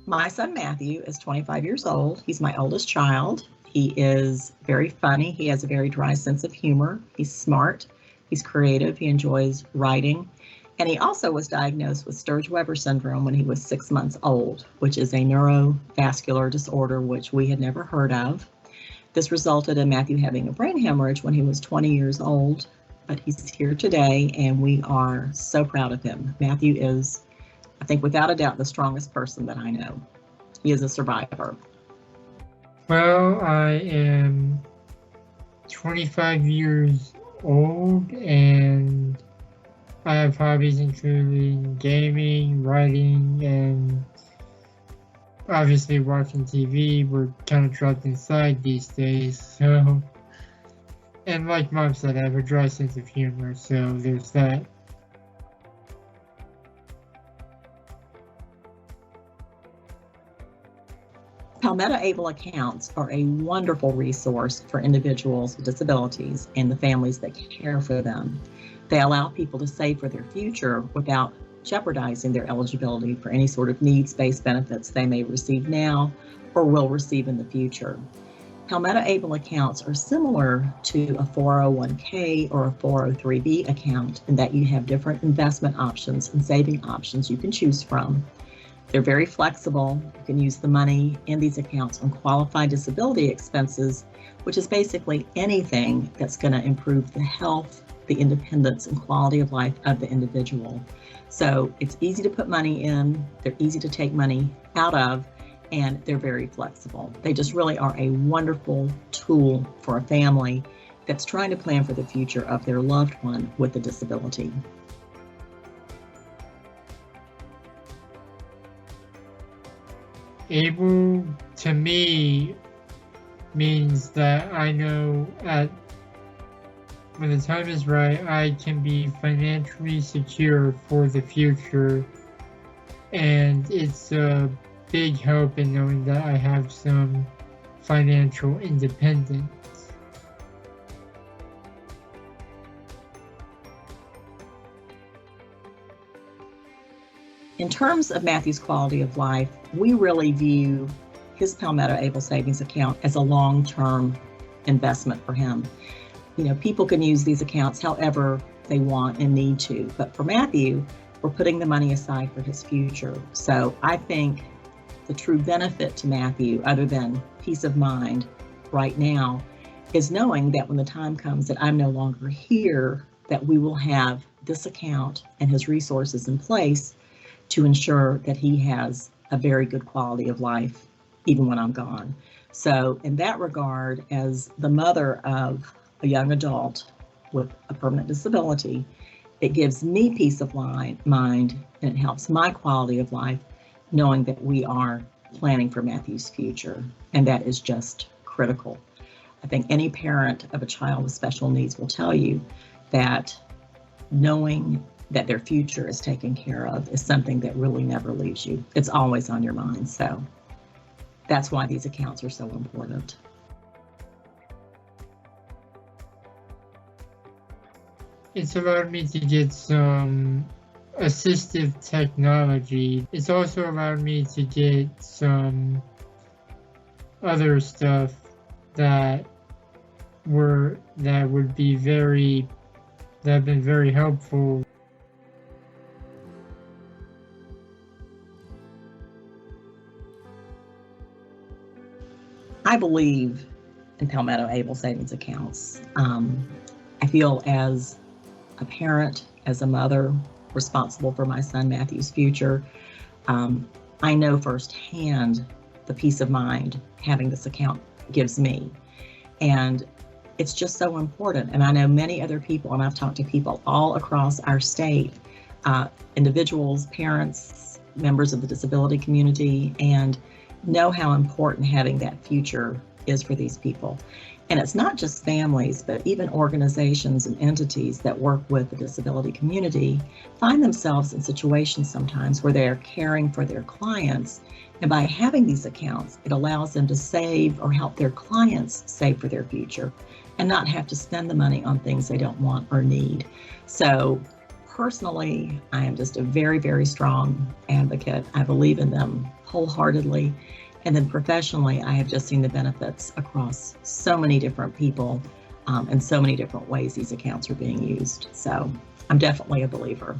My son Matthew is 25 years old. He's my oldest child. He is very funny. He has a very dry sense of humor. He's smart. He's creative. He enjoys writing. And he also was diagnosed with Sturge-Weber syndrome when he was 6 months old, which is a neurovascular disorder which we had never heard of. This resulted in Matthew having a brain hemorrhage when he was 20 years old, but he's here today and we are so proud of him. Matthew is, I think without a doubt, the strongest person that I know. He is a survivor. Well, I am 25 years old and I have hobbies including gaming, writing, and obviously watching TV. We're kind of trapped inside these days, so. And like Mom said, I have a dry sense of humor, so there's that. Palmetto ABLE accounts are a wonderful resource for individuals with disabilities and the families that care for them. They allow people to save for their future without jeopardizing their eligibility for any sort of needs-based benefits they may receive now or will receive in the future. Palmetto ABLE accounts are similar to a 401k or a 403b account in that you have different investment options and saving options you can choose from. They're very flexible. You can use the money in these accounts on qualified disability expenses, which is basically anything that's going to improve the health, the independence, and quality of life of the individual. So it's easy to put money in, they're easy to take money out of, and they're very flexible. They just really are a wonderful tool for a family that's trying to plan for the future of their loved one with a disability. Able to me means that I know when the time is right, I can be financially secure for the future, and it's a big help in knowing that I have some financial independence. In terms of Matthew's quality of life, we really view his Palmetto ABLE Savings account as a long-term investment for him. You know, people can use these accounts however they want and need to, but for Matthew, we're putting the money aside for his future. So I think the true benefit to Matthew, other than peace of mind right now, is knowing that when the time comes that I'm no longer here, that we will have this account and his resources in place to ensure that he has a very good quality of life, even when I'm gone. So in that regard, as the mother of a young adult with a permanent disability, it gives me peace of mind and it helps my quality of life knowing that we are planning for Matthew's future, and that is just critical. I think any parent of a child with special needs will tell you that knowing that their future is taken care of is something that really never leaves you. It's always on your mind. So that's why these accounts are so important. It's allowed me to get some assistive technology. It's also allowed me to get some other stuff that have been very helpful. I believe in Palmetto ABLE Savings accounts. I feel as a parent, as a mother responsible for my son Matthew's future, I know firsthand the peace of mind having this account gives me. And it's just so important. And I know many other people, and I've talked to people all across our state, individuals, parents, members of the disability community, and know how important having that future is for these people. And it's not just families, but even organizations and entities that work with the disability community find themselves in situations sometimes where they're caring for their clients. And by having these accounts, it allows them to save or help their clients save for their future and not have to spend the money on things they don't want or need. So personally, I am just a very, very strong advocate. I believe in them wholeheartedly. And then professionally, I have just seen the benefits across so many different people and so many different ways these accounts are being used. So I'm definitely a believer.